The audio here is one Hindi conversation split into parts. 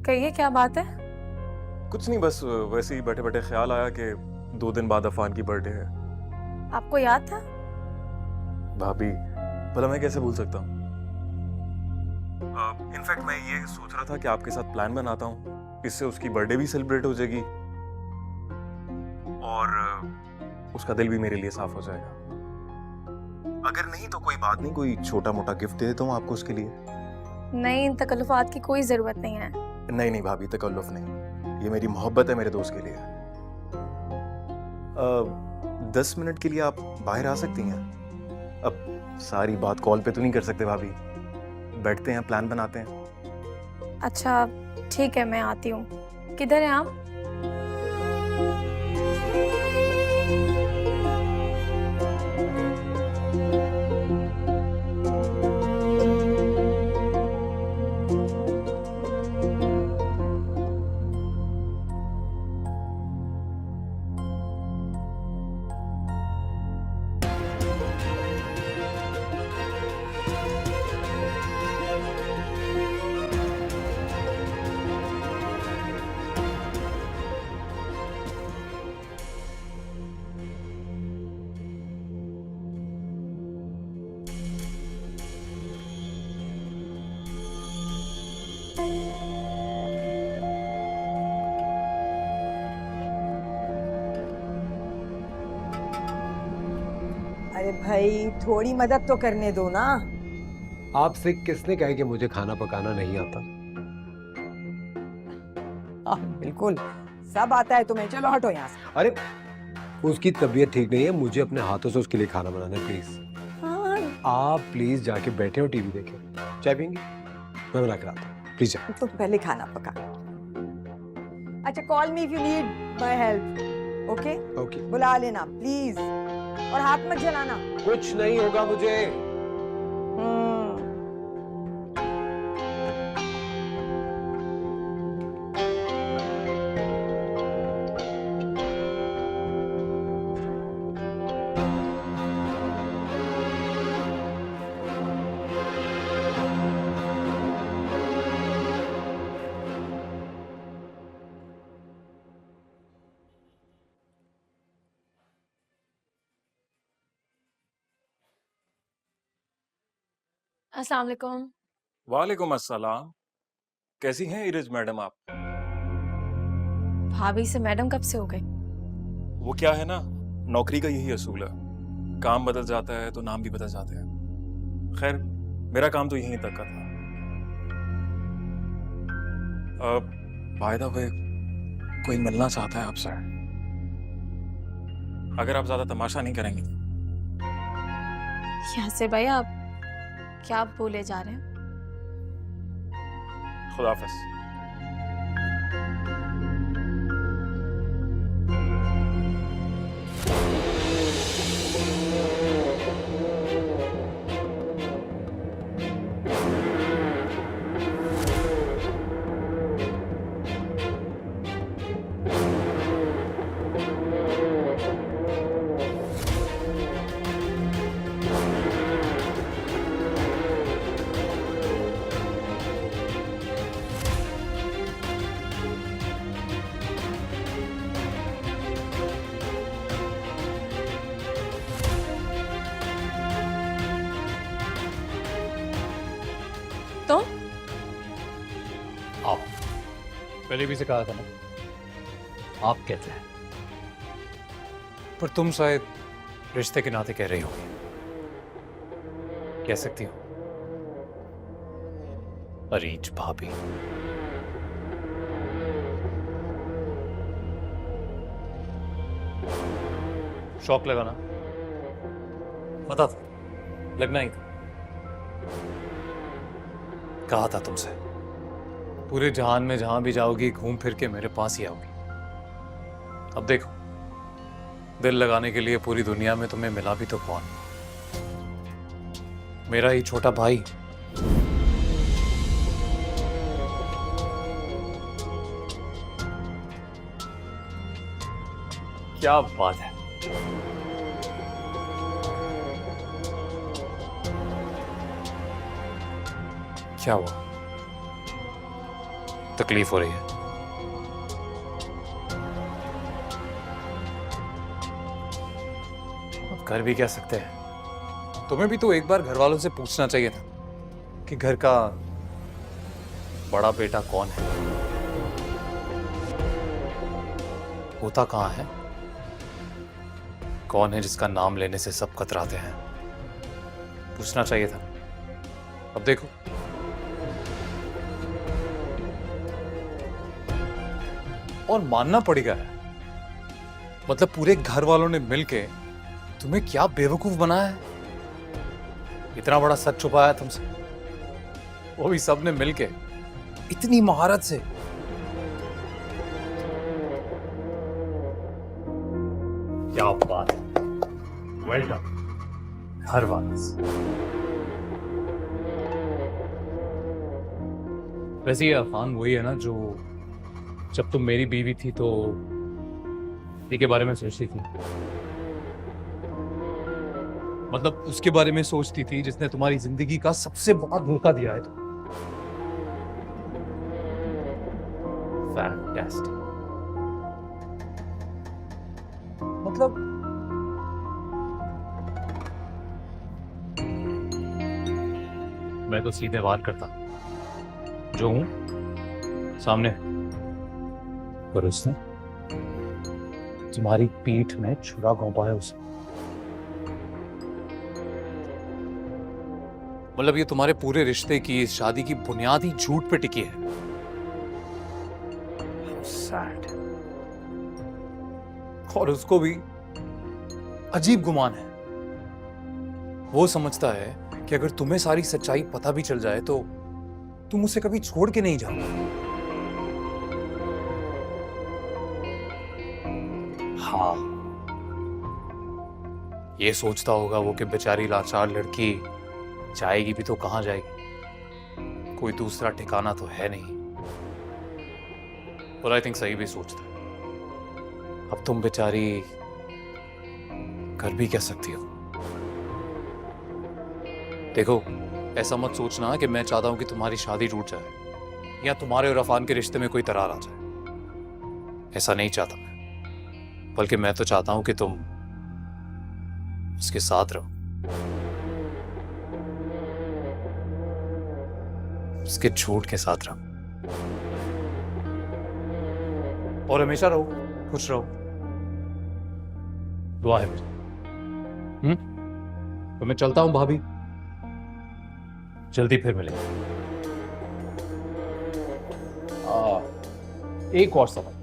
कहिए क्या बात है। कुछ नहीं, बस वैसे ही बैठे बैठे ख्याल आया कि 2 दिन बाद अफान की बर्थडे है। आपको याद था? भाभी, भला मैं कैसे भूल सकता हूँ। इनफैक्ट मैं ये सोच रहा था कि आपके साथ प्लान बनाता हूँ, इससे उसकी बर्थडे भी सेलिब्रेट हो जाएगी और उसका दिल भी मेरे लिए साफ हो जाएगा। अगर नहीं तो कोई बात नहीं, कोई छोटा मोटा गिफ्ट दे देता हूँ आपको उसके लिए। नहीं, इन तकल्लुफात की कोई जरूरत नहीं है। नहीं नहीं भाभी, तकल्लुफ नहीं, ये मेरी मोहब्बत है मेरे दोस्त के लिए। 10 मिनट के लिए आप बाहर आ सकती हैं? अब सारी बात कॉल पे तो नहीं कर सकते भाभी, बैठते हैं प्लान बनाते हैं। अच्छा ठीक है, मैं आती हूँ। किधर हैं आप? अरे भाई थोड़ी मदद तो करने दो ना। आपसे किसने कहा कि मुझे खाना पकाना नहीं आता? बिल्कुल सब आता है तुम्हें, चलो हटो यहाँ से। अरे उसकी तबीयत ठीक नहीं है, मुझे अपने हाथों से उसके लिए खाना बनाना है। प्लीज हाँ, आप प्लीज जाके बैठे और टीवी देखें। चाय पियेंगे? मैं बना कर आता हूँ, प्लीज जाए। तो पहले खाना पका। अच्छा call me if you need my help. Okay okay, बुला लेना प्लीज, और हाथ मत जलाना। कुछ नहीं होगा मुझे। हम्म, अस्सलाम वालेकुम। वालेकुम अस्सलाम। कैसी हैं इरज मैडम आप? भाभी से मैडम कब से हो गई? वो क्या है ना, नौकरी का यही असूल है, काम बदल जाता है तो नाम भी बदल जाते हैं। खैर, मेरा काम तो यहीं तक का था। बाय द वे, कोई मिलना चाहता है आपसे, अगर आप ज्यादा तमाशा नहीं करेंगे। यासिर भाई, आप क्या बोले जा रहे हैं? खुदाफिज। तो आओ, पहले भी से कहा था ना आप कहते हैं, पर तुम शायद रिश्ते के नाते कह रही हो। कह सकती हो अरीज भाभी। शौक लगाना पता था, लगना ही था। कहा था तुमसे, पूरे जहान में जहां भी जाओगी घूम फिर के मेरे पास ही आओगी। अब देखो, दिल लगाने के लिए पूरी दुनिया में तुम्हें मिला भी तो कौन? मेरा ही छोटा भाई। क्या बात है। क्या हुआ? तकलीफ हो रही है। अब कर भी क्या सकते हैं। तुम्हें भी तो एक बार घर वालों से पूछना चाहिए था कि घर का बड़ा बेटा कौन है, होता कहाँ है, कौन है जिसका नाम लेने से सब कतराते हैं। पूछना चाहिए था। अब देखो, और मानना पड़ेगा। मतलब पूरे घर वालों ने मिलके तुम्हें क्या बेवकूफ बनाया है। इतना बड़ा सच छुपाया तुमसे, वो भी सबने मिलके इतनी महारत से। क्या बात है, वेल डन। हर वापस वैसे ये अफान वही है ना जो जब तुम मेरी बीवी थी तो ये के बारे में सोचती थी। मतलब उसके बारे में सोचती थी जिसने तुम्हारी जिंदगी का सबसे बड़ा धोखा दिया है। फैंटास्टिक। मतलब मैं तो सीधे वार करता जो हूं सामने, पर उसने तुम्हारी पीठ में छुरा घोंपा है उसे। मतलब ये तुम्हारे पूरे रिश्ते की, इस शादी की बुनियाद ही झूठ पे टिकी है। सैड। और उसको भी अजीब गुमान है। वो समझता है कि अगर तुम्हें सारी सच्चाई पता भी चल जाए तो तुम उसे कभी छोड़ के नहीं जाओगे। हाँ, ये सोचता होगा वो कि बेचारी लाचार लड़की जाएगी भी तो कहां जाएगी, कोई दूसरा ठिकाना तो है नहीं। और आई थिंक सही भी सोचता है। अब तुम बेचारी कर भी क्या सकती हो। देखो, ऐसा मत सोचना कि मैं चाहता हूं कि तुम्हारी शादी टूट जाए या तुम्हारे और अफान के रिश्ते में कोई दरार आ जाए। ऐसा नहीं चाहता मैं, बल्कि मैं तो चाहता हूं कि तुम उसके साथ रहो, उसके झूठ के साथ रहो और हमेशा रहो, खुश रहो। दुआ है मेरी। तो मैं चलता हूं भाभी, जल्दी फिर मिलेंगे। एक और सवाल,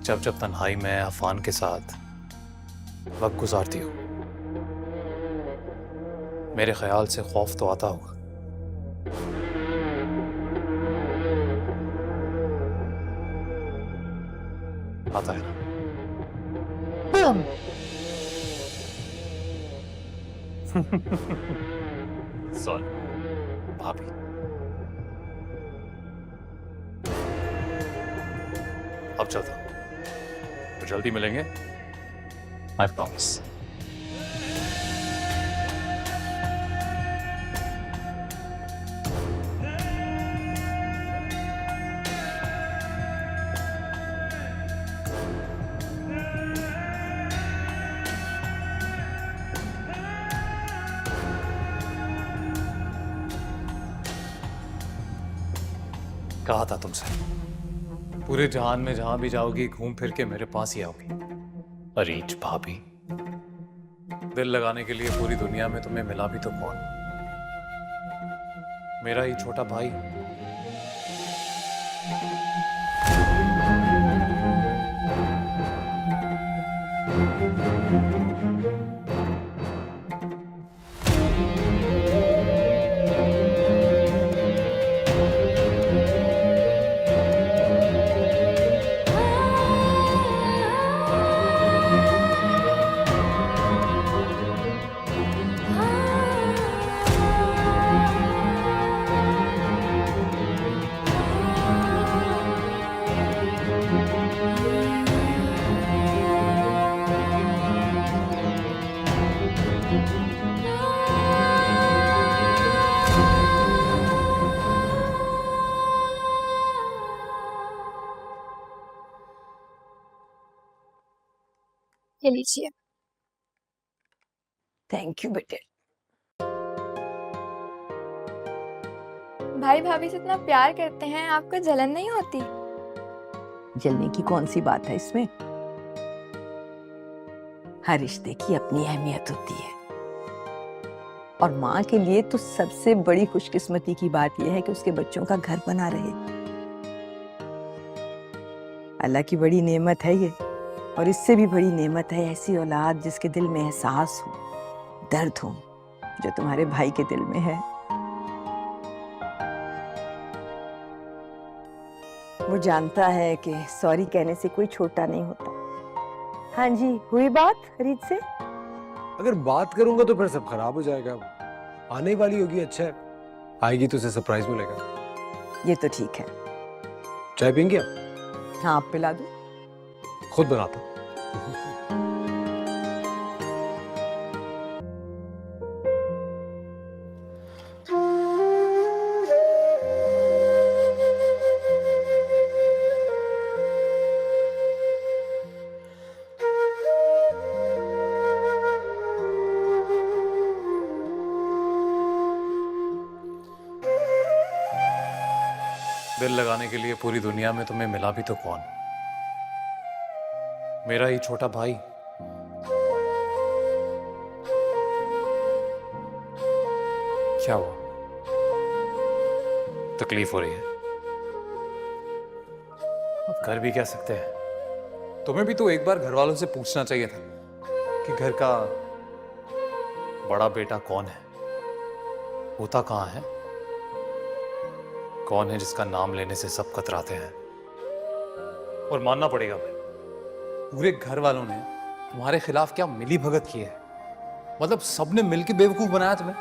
जब जब तन्हाई में अफान के साथ वक्त गुजारती हो, मेरे ख्याल से खौफ तो आता होगा। आता है ना? सॉरी भाभी। अब चलता हूं, तो जल्दी मिलेंगे, आई प्रॉमिस। कहा था तुमसे, पूरे जहान में जहां भी जाओगी घूम फिर के मेरे पास ही आओगी। अरीज भाभी, दिल लगाने के लिए पूरी दुनिया में तुम्हें मिला भी तो कौन, मेरा ही छोटा भाई। ये लीजिए। थैंक यू बेटे। भाई भाभी से इतना प्यार करते हैं, आपको जलन नहीं होती? जलने की कौन सी बात है इसमें? हर रिश्ते की अपनी अहमियत होती है, और माँ के लिए तो सबसे बड़ी खुशकिस्मती की बात यह है कि उसके बच्चों का घर बना रहे। अल्लाह की बड़ी नेमत है ये, और इससे भी बड़ी नेमत है ऐसी औलाद जिसके दिल में एहसास हो, दर्द हो, जो तुम्हारे भाई के दिल में है। वो जानता है कि सॉरी कहने से कोई छोटा नहीं होता। हाँ जी, हुई बात रीत से? अगर बात करूंगा तो फिर सब खराब हो जाएगा। आने वाली होगी, अच्छा है, आएगी तो उसे सरप्राइज मिलेगा। ये तो ठीक है। चाय पियेंगे आप? हाँ, आप पिला दो। खुद बनाता हूं। दिल लगाने के लिए पूरी दुनिया में तुम्हें मिला भी तो कौन? मेरा ही छोटा भाई। क्या हुआ? तकलीफ हो रही है? अब कर भी क्या सकते हैं? तुम्हें भी तो एक बार घर वालों से पूछना चाहिए था कि घर का बड़ा बेटा कौन है, होता कहाँ है, कौन है जिसका नाम लेने से सब कतराते हैं। और मानना पड़ेगा भाई, पूरे घर वालों ने तुम्हारे खिलाफ क्या मिली भगत की है। मतलब सबने मिलकर बेवकूफ बनाया तुम्हें।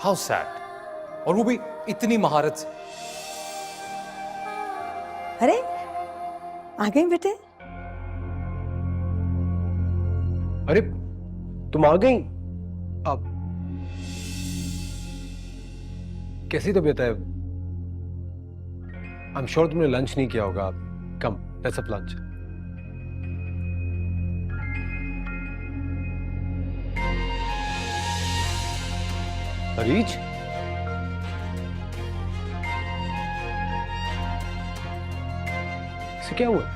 हाउ सैड, और वो भी इतनी महारत से। अरे आ गई बेटे। अरे तुम आ गई? अब कैसी तबीयत है? आई एम श्योर तुमने लंच नहीं किया होगा। कम, लेट्स हैव लंच। रीच, इसे क्या हुआ?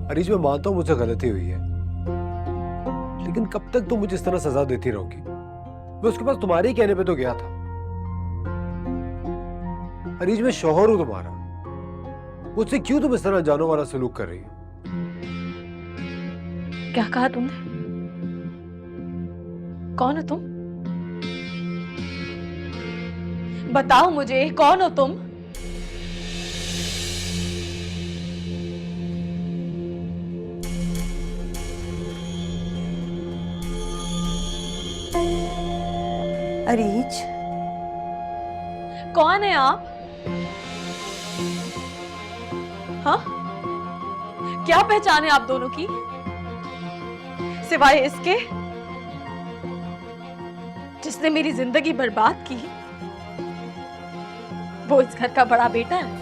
अरीज, मैं मानता हूं मुझसे गलती हुई है, लेकिन कब तक तुम मुझे इस तरह सजा देती रहोगी? मैं उसके पास तुम्हारे ही कहने पे तो गया था। अरीज, मैं शौहर हूं तुम्हारा, मुझसे क्यों तुम इस तरह जानों वाला सलूक कर रही हो? क्या कहा तुमने? कौन हो तुम? बताओ मुझे, कौन हो तुम? अरीज, कौन है आप? हाँ, क्या पहचान है आप दोनों की, सिवाय इसके जिसने मेरी जिंदगी बर्बाद की? वो इस घर का बड़ा बेटा है।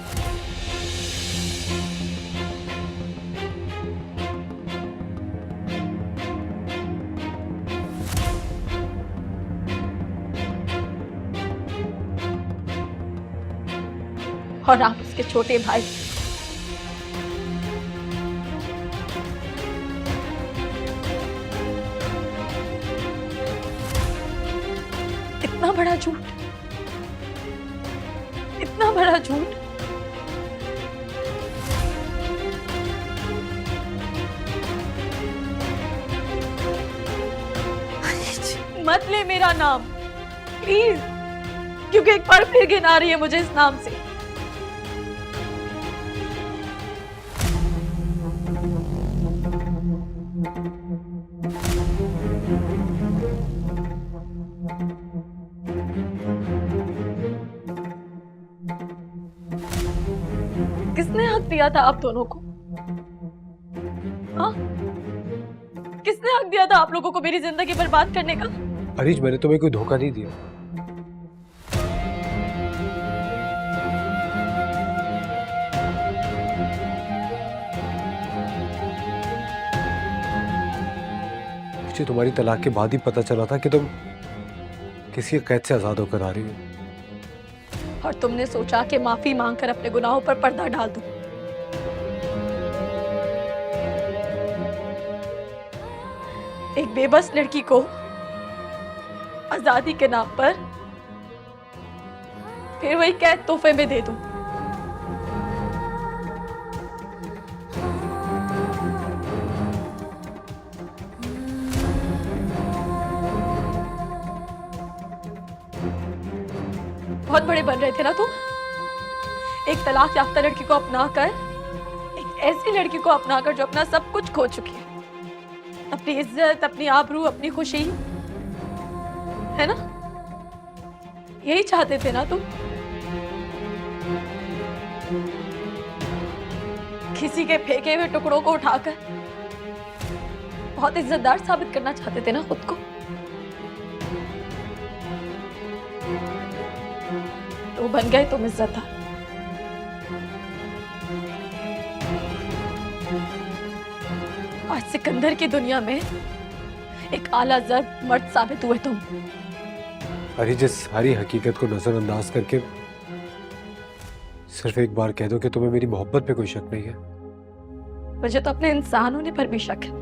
और आप उसके छोटे भाई। इतना बड़ा झूठ, इतना बड़ा झूठ। मत ले मेरा नाम प्लीज, क्योंकि एक बार फिर घिन आ रही है मुझे इस नाम से। किसने हक दिया था आप दोनों को? हाँ? किसने हक दिया था आप लोगों को मेरी जिंदगी बर्बाद करने का? अरीज, मैंने तुम्हें कोई धोखा नहीं दिया। मुझे तुम्हारी तलाक के बाद ही पता चला था कि तुम किसी कैद से आजाद होकर आ रही हो। और तुमने सोचा कि माफी मांगकर अपने गुनाहों पर पर्दा डाल दूं। एक बेबस लड़की को आजादी के नाम पर फिर वही कैद तोहफे में दे दूं। बहुत बड़े बन रहे थे ना तुम, एक तलाक याफ्ता लड़की को अपनाकर, एक ऐसी लड़की को अपनाकर जो अपना सब कुछ खो चुकी है, अपनी इज्जत, अपनी आबरू, अपनी खुशी, है ना? यही चाहते थे ना तुम? किसी के फेंके हुए टुकड़ों को उठाकर बहुत इज्जतदार साबित करना चाहते थे ना खुद को? तो बन गए तुम इज्जतदार। आज सिकंदर की दुनिया में एक आला ज़र्ब मर्द साबित हुए तुम। अरे, जिस सारी हकीकत को नजरअंदाज करके सिर्फ एक बार कह दो कि तुम्हें मेरी मोहब्बत पे कोई शक नहीं है। मुझे तो अपने इंसान होने पर भी शक है।